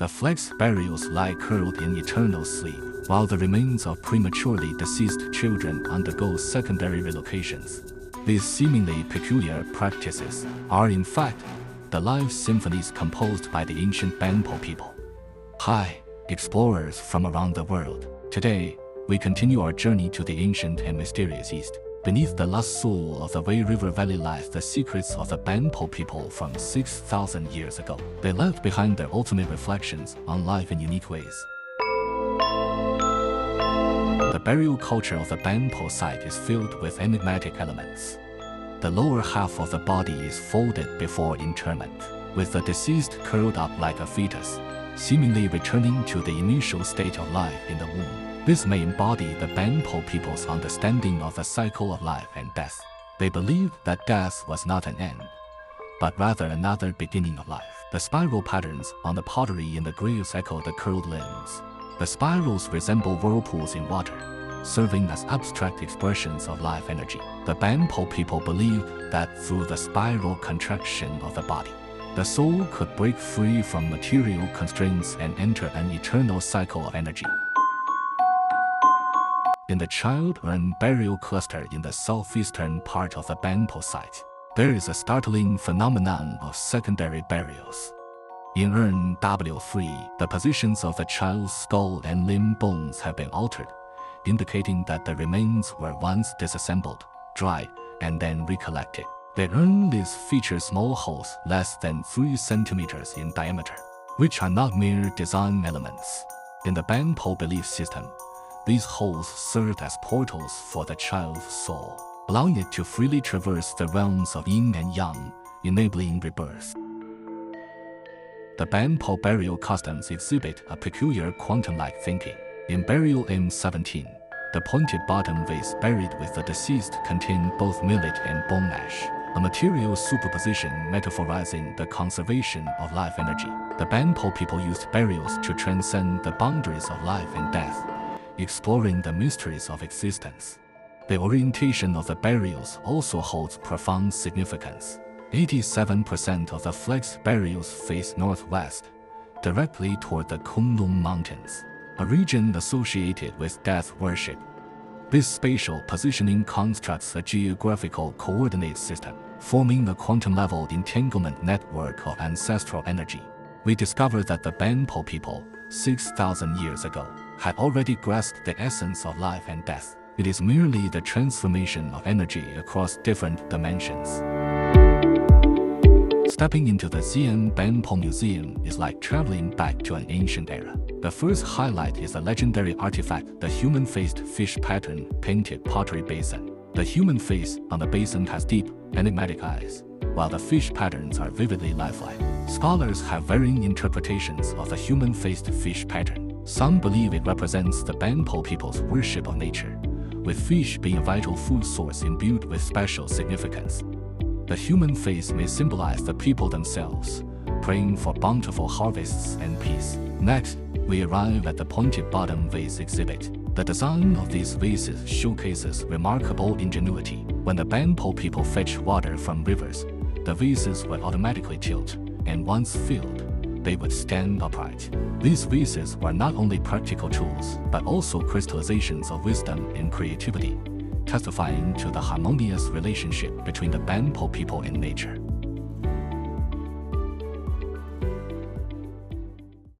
The flexed burials lie curled in eternal sleep, while the remains of prematurely deceased children undergo secondary relocations. These seemingly peculiar practices are, in fact, the life symphonies composed by the ancient BANPO people. Hi, explorers from around the world. Today, we continue our journey to the ancient and mysterious East. Beneath the lush soul of the Wei River Valley lies the secrets of the BANPO people from 6,000 years ago. They left behind their ultimate reflections on life in unique ways. The burial culture of the BANPO site is filled with enigmatic elements. The lower half of the body is folded before interment, with the deceased curled up like a fetus, seemingly returning to the initial state of life in the womb. This may embody the BANPO people's understanding of the cycle of life and death. They believed that death was not an end, but rather another beginning of life. The spiral patterns on the pottery in the graves echo the curled limbs. The spirals resemble whirlpools in water, serving as abstract expressions of life energy. The BANPO people believed that through the spiral contraction of the body, the soul could break free from material constraints and enter an eternal cycle of energy. In the child urn burial cluster in the southeastern part of the BANPO site, there is a startling phenomenon of secondary burials. In urn W3, the positions of the child's skull and limb bones have been altered, indicating that the remains were once disassembled, dried, and then recollected. The urn lids feature small holes less than 3 centimeters in diameter, which are not mere design elements. In the BANPO belief system, these holes served as portals for the child's soul, allowing it to freely traverse the realms of yin and yang, enabling rebirth. The BANPO burial customs exhibit a peculiar quantum-like thinking. In burial M17, the pointed bottom vase buried with the deceased contained both millet and bone ash, a material superposition metaphorizing the conservation of life energy. The BANPO people used burials to transcend the boundaries of life and death, exploring the mysteries of existence. The orientation of the burials also holds profound significance. 87% of the flexed burials face northwest, directly toward the Kunlun Mountains, a region associated with death worship. This spatial positioning constructs a geographical coordinate system, forming a quantum-level entanglement network of ancestral energy. We discover that the BANPO people, 6,000 years ago, had already grasped the essence of life and death. It is merely the transformation of energy across different dimensions. Stepping into the Xi'an BANPO Museum is like traveling back to an ancient era. The first highlight is the legendary artifact, the human-faced fish pattern painted pottery basin. The human face on the basin has deep, enigmatic eyes, while the fish patterns are vividly lifelike. Scholars have varying interpretations of the human-faced fish pattern. Some believe it represents the BANPO people's worship of nature, with fish being a vital food source imbued with special significance. The human face may symbolize the people themselves, praying for bountiful harvests and peace. Next, we arrive at the pointed bottom vase exhibit. The design of these vases showcases remarkable ingenuity. When the BANPO people fetch water from rivers, the vases would automatically tilt, and once filled, they would stand upright. These vases were not only practical tools, but also crystallizations of wisdom and creativity, testifying to the harmonious relationship between the BANPO people and nature.